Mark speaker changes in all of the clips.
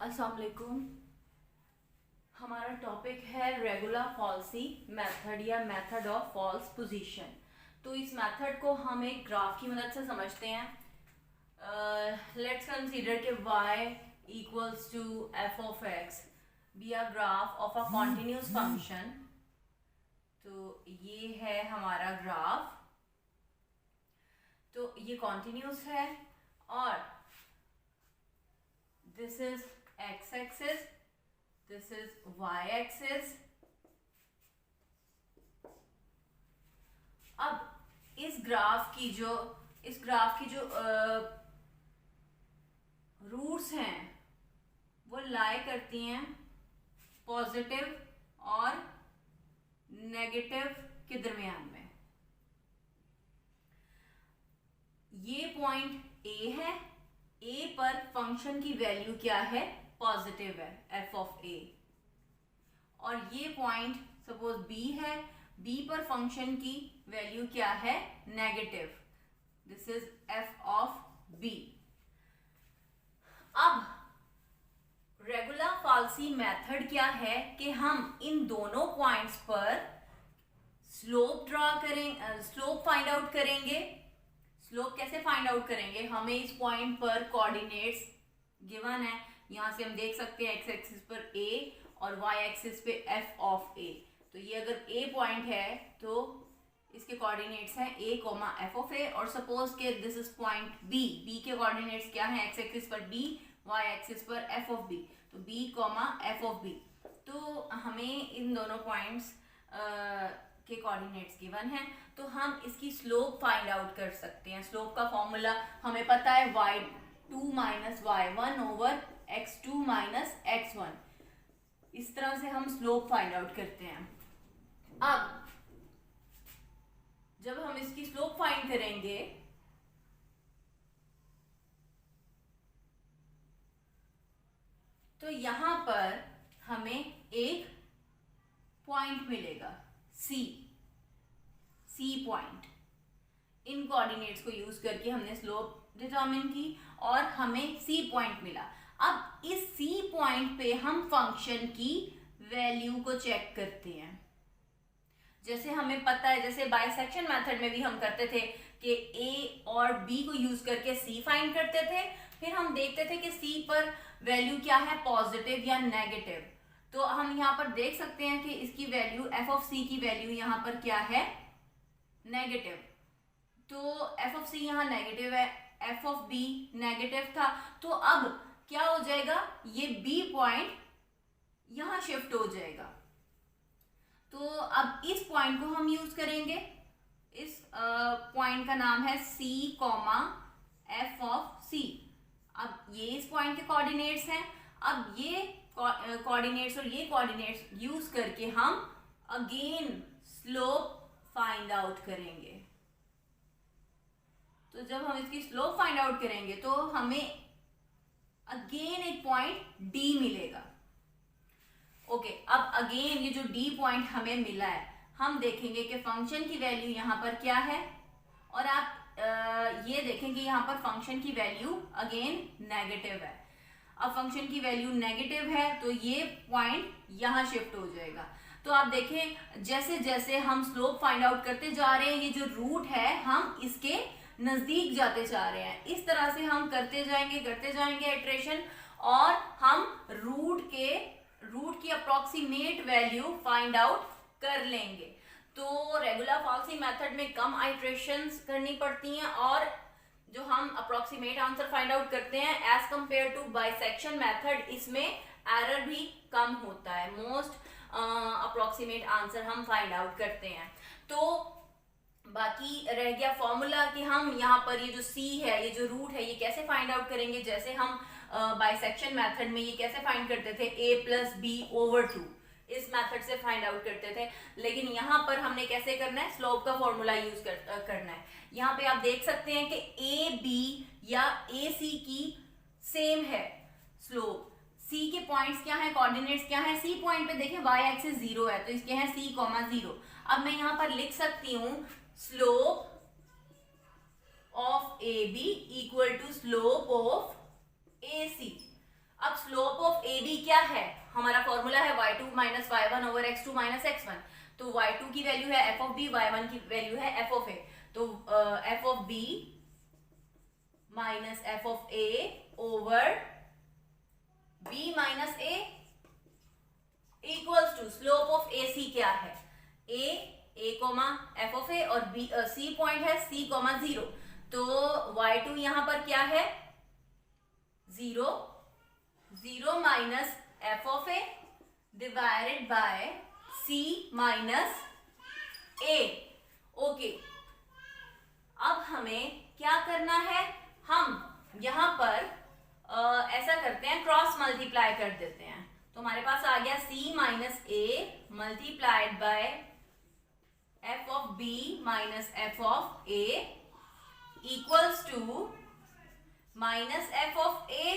Speaker 1: अस्सलाम वालेकुम। हमारा टॉपिक है रेगुलर फॉल्सी मेथड या मेथड ऑफ फॉल्स पोजीशन। तो इस मेथड को हम एक ग्राफ की मदद से समझते हैं। लेट्स कंसीडर कि y equals to f of x be a graph of a continuous function. तो ये है हमारा ग्राफ। तो ये कॉन्टिन्यूस है और this is x axis, this is y axis. अब इस ग्राफ की जो रूट्स हैं वो लाई करती हैं पॉजिटिव और नेगेटिव के दरमियान में। ये पॉइंट ए है, ए पर फंक्शन की वैल्यू क्या है? पॉजिटिव है, एफ ऑफ ए। और ये पॉइंट सपोज बी है, बी पर फंक्शन की वैल्यू क्या है? Negative. This is F of B. अब रेगुलर फॉल्सी मेथड क्या है कि हम इन दोनों पॉइंट्स पर स्लोप ड्रॉ करें, स्लोप फाइंड आउट करेंगे। स्लोप कैसे फाइंड आउट करेंगे? हमें इस पॉइंट पर कोऑर्डिनेट्स गिवन है, यहां से हम देख सकते हैं एक्स एक्सिस पर a और y एक्सिस पे f ऑफ a। तो ये अगर a पॉइंट है तो इसके कोऑर्डिनेट्स हैं a, f ऑफ a। और सपोज के this is point b, b के कोऑर्डिनेट्स क्या हैं? x एक्सिस पर d, y एक्सिस पर f ऑफ b। तो b, f ऑफ b। तो हमें इन दोनों पॉइंट्स के कोऑर्डिनेट्स गिवन हैं, तो हम इसकी स्लोप फाइंड आउट कर सकते हैं। स्लोप का फॉर्मूला हमें पता है y2 minus y1 over x2 minus x1। इस तरह से हम स्लोप फाइंड आउट करते हैं। अब जब हम इसकी स्लोप फाइंड करेंगे तो यहां पर हमें एक पॉइंट मिलेगा सी पॉइंट। इन कोऑर्डिनेट्स को यूज करके हमने स्लोप डिटरमिन की और हमें सी पॉइंट मिला। अब इस सी पॉइंट पे हम फंक्शन की वैल्यू को चेक करते हैं। जैसे हमें पता है, जैसे बाइसेक्शन मेथड में भी हम करते थे कि ए और बी को यूज करके सी फाइंड करते थे, फिर हम देखते थे कि सी पर वैल्यू क्या है, पॉजिटिव या नेगेटिव। तो हम यहाँ पर देख सकते हैं कि इसकी वैल्यू एफ ऑफ सी की वैल्यू यहाँ पर क्या है? नेगेटिव। तो एफ ऑफ सी यहाँ नेगेटिव है, एफ ऑफ बी नेगेटिव था। तो अब क्या हो जाएगा? ये बी पॉइंट यहां शिफ्ट हो जाएगा। तो अब इस पॉइंट को हम यूज करेंगे। इस पॉइंट का नाम है सी एफ ऑफ सी। अब ये इस पॉइंट के कोऑर्डिनेट्स हैं। अब ये कोऑर्डिनेट्स और ये कोऑर्डिनेट्स यूज करके हम अगेन स्लोप फाइंड आउट करेंगे। तो जब हम इसकी स्लोप फाइंड आउट करेंगे तो हमें अगेन एक पॉइंट डी मिलेगा। ओके, अब अगेन ये जो डी पॉइंट हमें मिला है, हम देखेंगे कि फंक्शन की वैल्यू यहाँ पर क्या है। और आप ये देखें कि यहाँ पर फंक्शन की वैल्यू अगेन नेगेटिव है। अब फंक्शन की वैल्यू नेगेटिव है तो ये पॉइंट यहाँ शिफ्ट हो जाएगा। तो आप देखें जैसे जैसे हम स्लोप फाइंड आउट करते जा रहे हैं, ये जो रूट है हम इसके नजदीक जाते जा रहे हैं। इस तरह से हम करते जाएंगे इटरेशन, और हम रूट की अप्रोक्सीमेट वैल्यू फाइंड आउट कर लेंगे। तो रेगुलर फॉल्सी मेथड में कम आइट्रेशंस करनी पड़ती हैं और जो हम अप्रोक्सीमेट आंसर फाइंड आउट करते हैं as compare to bisection method, इसमें एरर भी कम होता है। मोस्ट अप्रोक्सीमेट आंसर हम फाइंड आउट करते हैं। तो बाकी रह गया फॉर्मूला कि हम यहाँ पर ये जो सी है, ये जो रूट है, ये कैसे फाइंड आउट करेंगे। जैसे हम बाइसेक्शन मेथड में ये कैसे फाइंड करते थे? a प्लस बी ओवर 2, इस मेथड से फाइंड आउट करते थे। लेकिन यहाँ पर हमने कैसे करना है? स्लोप का फॉर्मूला यूज करना है। यहाँ पे आप देख सकते हैं कि ए बी या ए सी की सेम है स्लोप। सी के पॉइंट्स क्या है, कोऑर्डिनेट्स क्या है? सी पॉइंट पे देखें y एक्सिस 0 है तो इसके हैं c, 0। अब मैं यहाँ पर लिख सकती हूँ slope of A B equal to slope of A C. अब स्लोप ऑफ AD क्या है, हमारा फॉर्मूला है y2 minus y1 over x2 minus x1। तो y2 की वैल्यू है f ऑफ b, y1 की वैल्यू है f ऑफ a। तो f of b minus f of a over b minus a equals to slope of AC क्या है, a comma f of a और b c point है c comma 0। तो y2 यहां पर क्या है 0, 0 minus f of a divided by c minus a। Okay, अब हमें क्या करना है, हम यहां पर ऐसा करते हैं, क्रॉस मल्टीप्लाई कर देते हैं। तो हमारे पास आ गया c minus a multiplied by f of b minus f of a equals to minus f of a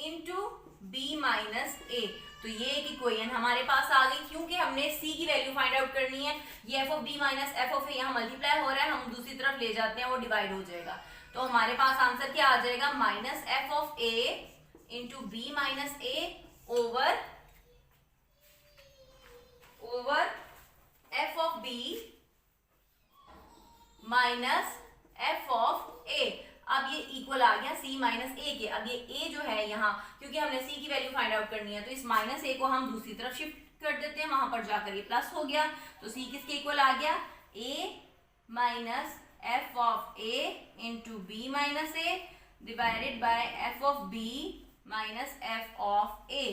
Speaker 1: into b minus a। तो ये एक इक्वेशन हमारे पास आ गई, क्योंकि हमने c की वैल्यू फाइंड आउट करनी है। ये f of b minus f of a यहाँ मल्टीप्लाई हो रहा है, हम दूसरी तरफ ले जाते हैं, वो डिवाइड हो जाएगा। तो हमारे पास आंसर क्या आ जाएगा, minus f of a into b minus a over f of b minus f of a। अब ये इक्वल आ गया c माइनस a के। अब ये a जो है यहाँ, क्योंकि हमने c की वैल्यू फाइंड आउट करनी है, तो इस माइनस a को हम दूसरी तरफ शिफ्ट कर देते हैं, वहां पर जाकर ये प्लस हो गया। तो c किसके इक्वल आ गया, a minus f of a into b minus a divided by f of b minus f of a।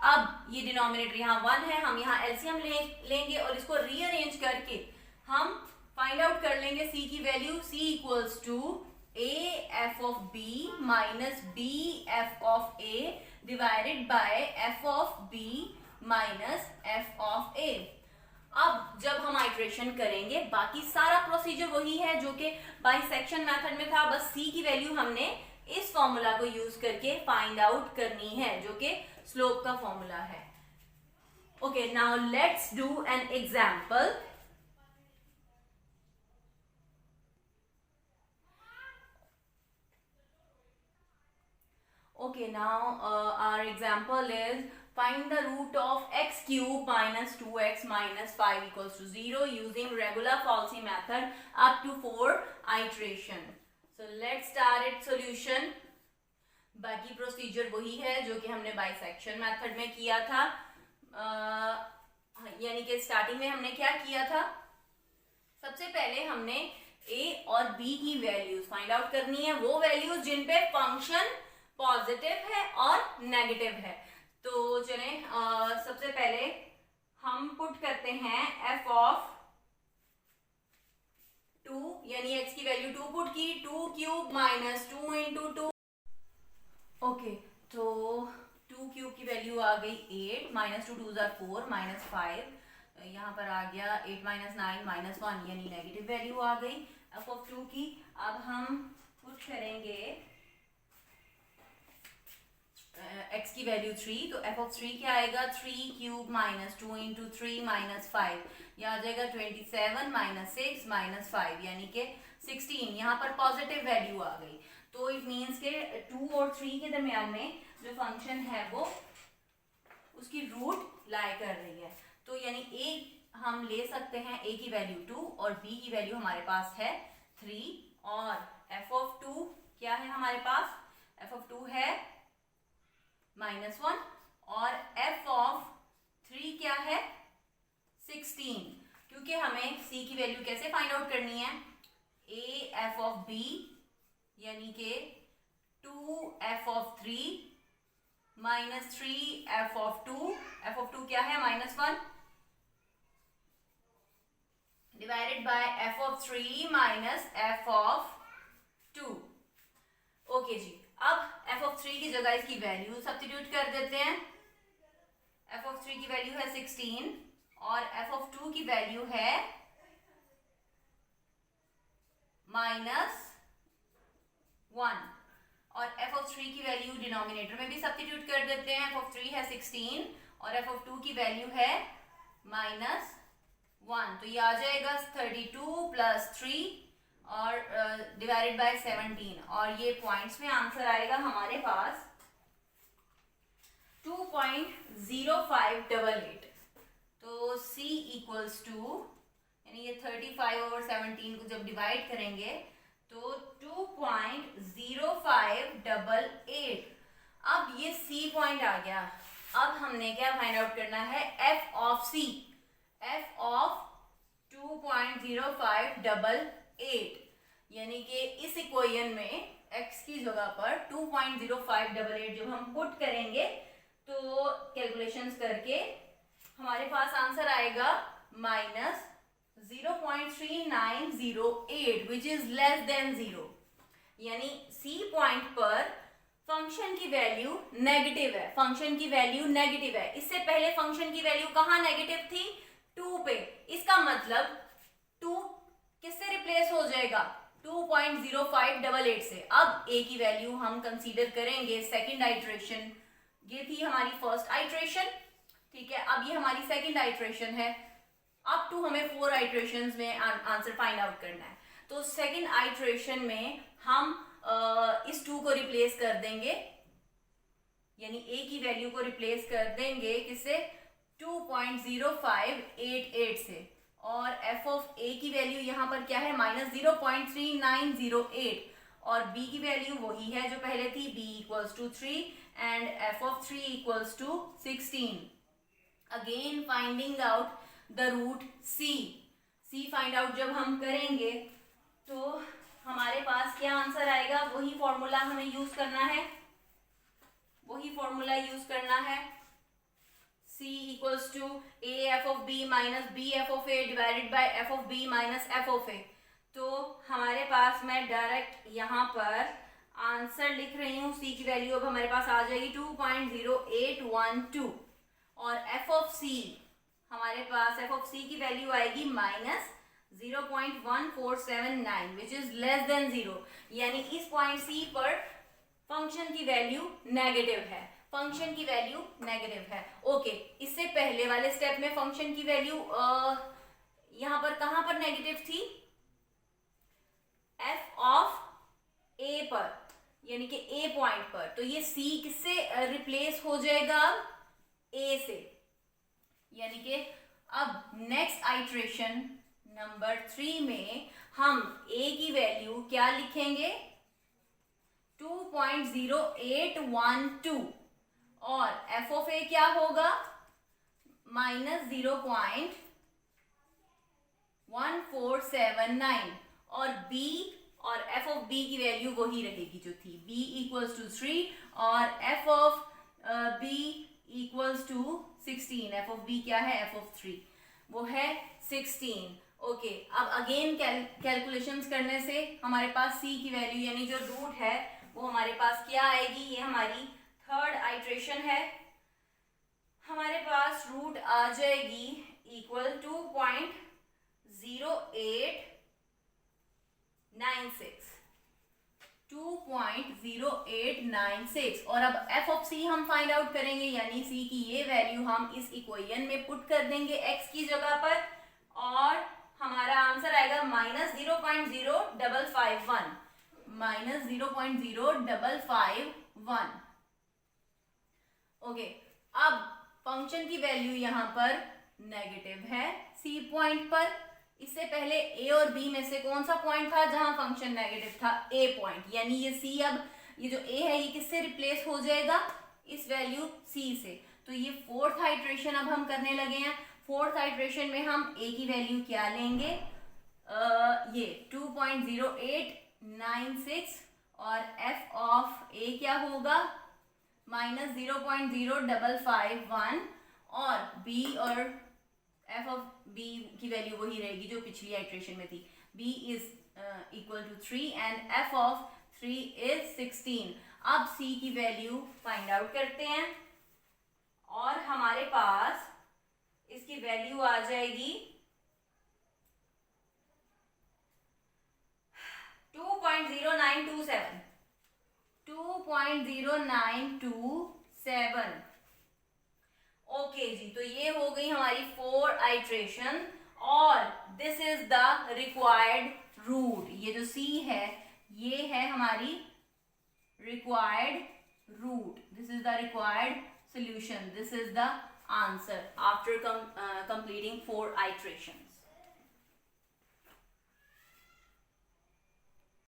Speaker 1: अब ये डिनोमिनेटर यहाँ 1 है, हम यहाँ एलसीएम लेंगे और इसको रीअरेंज करके हम फाइंड आउट कर लेंगे c की value. c equals to a f of b minus b f of a divided by f of b minus f of a। अब जब हम आइट्रेशन करेंगे, बाकी सारा प्रोसीजर वही है जो कि बाइसेक्शन मेथड में था, बस c की वैल्यू हमने इस फॉर्मूला को यूज करके फाइंड आउट करनी है, जो कि स्लोप का फॉर्मूला है। Okay, now let's do an example. Okay, now our example is find the root of x cube minus 2x minus 5 equals to 0 using regular falsy method up to 4 iteration. So let's start its solution. बाकी procedure वही है जो कि हमने bisection method में किया था। यानी कि स्टार्टिंग में हमने क्या किया था, सबसे पहले हमने a और b की वैल्यूज फाइंड आउट करनी है, वो वैल्यूज जिन पे फंक्शन पॉजिटिव है और नेगेटिव है। तो चलें सबसे पहले हम पुट करते हैं f ऑफ 2, यानी x की वैल्यू 2 पुट की, 2 क्यूब माइनस 2 इंटू 2। ओके, तो 2 क्यूब की वैल्यू आ गई 8, माइनस 2 2 जार 4 माइनस 5, यहाँ पर आ गया 8 माइनस 9 माइनस 1, यानी नेगेटिव वैल्यू आ गई f ऑफ 2 की। अब हम पुट करेंगे x की वैल्यू 3, तो f ऑफ 3 क्या आएगा, 3 क्यूब माइनस 2 इंटू 3 माइनस 5, यह आ जाएगा 27 माइनस 6 माइनस 5, यानी कि 16। यहाँ पर पॉजिटिव वैल्यू आ गई, तो इट मीन्स के 2 और 3 के दरमियान में जो फंक्शन है वो उसकी रूट लाई कर रही है। तो यानी a हम ले सकते हैं, a की वैल्यू 2 और b की वैल्यू हमारे पास है 3, और f ऑफ 2 क्या है हमारे पास, f ऑफ 2 है -1, और f ऑफ 3 क्या है 16। क्योंकि हमें c की वैल्यू कैसे फाइंड आउट करनी है, a f ऑफ b यानी कि 2 f of 3 minus 3 f of 2, f of 2 क्या है -1 divided by f of 3 minus f of 2। Okay जी, अब f ऑफ 3 की जगह इसकी वैल्यू सब्स्टिट्यूट कर देते हैं। f ऑफ 3 की वैल्यू है 16 और f ऑफ 2 की वैल्यू है -1, और f ऑफ 3 की वैल्यू डिनोमिनेटर में भी सब्स्टिट्यूट कर देते हैं। f ऑफ 3 है 16 और f ऑफ 2 की वैल्यू है -1, तो ये आ जाएगा 32 प्लस 3 और डिवाइडेड बाय 17, और ये पॉइंट्स में आंसर आएगा हमारे पास 2.5 2.0588। तो C इक्वल्स टू, यानी ये 35/17 को जब डिवाइड करेंगे तो 2.0588। अब ये C पॉइंट आ गया। अब हमने क्या फाइंड आउट करना है, F of C, F of 2.0588, यानी कि इस इक्वेशन में x की जगह पर 2.0588 जब हम पुट करेंगे तो कैलकुलेशंस करके हमारे पास आंसर आएगा -0.3908 विच इज लेस देन 0। यानी C पॉइंट पर फंक्शन की वैल्यू नेगेटिव है, फंक्शन की वैल्यू नेगेटिव है। इससे पहले फंक्शन की वैल्यू कहाँ नेगेटिव थी, 2 पे। इसका मतलब 2 किससे रिप्लेस हो जाएगा, 2.0588 से। अब A की वैल्यू हम कंसीडर करेंगे सेकंड आइट्रेशन, ये थी हमारी फर्स्ट आइट्रेशन, ठीक है। अब ये हमारी सेकंड आइट्रेशन है। अप टू हमें 4 आइट्रेशंस में आंसर फाइंड आउट करना है। तो सेकंड आइट्रेशन में हम इस 2 को रिप्लेस कर देंगे, यानी A की वैल्यू को रिप्लेस कर देंगे किससे, 2.0588 से। और f ऑफ A की वैल्यू यहाँ पर क्या है, -0.3908, और B की वैल्यू वही है जो पहले थी, B equals to 3 and f of 3 equals to 16। Again finding out the root C find out जब हम करेंगे तो हमारे पास क्या आंसर आएगा, वही फॉर्मूला हमें यूज करना है, वही फॉर्मूला यूज करना है। C equals to A f of B minus B f of A divided by f of B minus f of A। तो हमारे पास, मैं डायरेक्ट यहाँ पर आंसर लिख रही हूँ, C की वैल्यू अब हमारे पास आ जाएगी 2.0812, और f of C हमारे पास, f of C की वैल्यू आएगी -0.1479 विच इज लेस देन 0। यानी इस पॉइंट C पर फंक्शन की वैल्यू नेगेटिव है, फंक्शन की वैल्यू नेगेटिव है। ओके, इससे पहले वाले स्टेप में फंक्शन की वैल्यू यहां पर कहां पर नेगेटिव थी, f ऑफ A पर, यानी कि A पॉइंट पर। तो ये C किससे रिप्लेस हो जाएगा, A से। यानी कि अब नेक्स्ट आइट्रेशन नंबर 3 में हम A की वैल्यू क्या लिखेंगे, 2.0812, और f ऑफ A क्या होगा, -0.1479, और B और f ऑफ B की वैल्यू वही रहेगी जो थी, B इक्वल्स टू 3 और f of B equals to 16। f of B क्या है, f ऑफ 3 वो है 16। ओके, अब अगेन कैलकुलेशंस करने से हमारे पास C की वैल्यू, यानी जो रूट है, वो हमारे पास क्या आएगी, ये हमारी थर्ड आइट्रेशन है। हमारे पास रूट आ जाएगी इक्वल 2.0896, और अब f ऑफ C हम फाइंड आउट करेंगे, यानी C की ये वैल्यू हम इस इक्वेशन में पुट कर देंगे x की जगह पर, और हमारा आंसर आएगा -0.0551। ओके, अब फंक्शन की वैल्यू यहाँ पर नेगेटिव है C पॉइंट पर। इससे पहले A और B में से कौन सा पॉइंट था जहां फंक्शन नेगेटिव था, A पॉइंट। यानी ये C, अब ये जो A है ये किससे रिप्लेस हो जाएगा, इस वैल्यू C से। तो ये फोर्थ आइट्रेशन अब हम करने लगे हैं। फोर्थ आइट्रेशन में हम A की वैल्यू क्या लेंगे, ये 2.0896, और f ऑफ A क्या होगा, -0.0551, और B और f ऑफ B की वैल्यू वही रहेगी जो पिछली आइट्रेशन में थी, B is equal to 3 and f of 3 is 16। अब C की वैल्यू फाइंड आउट करते हैं, और हमारे पास इसकी वैल्यू आ जाएगी 2.0927। ओके जी, तो ये हो गई हमारी 4 आइट्रेशन, और this is the required root. ये जो C है ये है हमारी required root, this is the required solution. This is the answer after completing 4 iterations.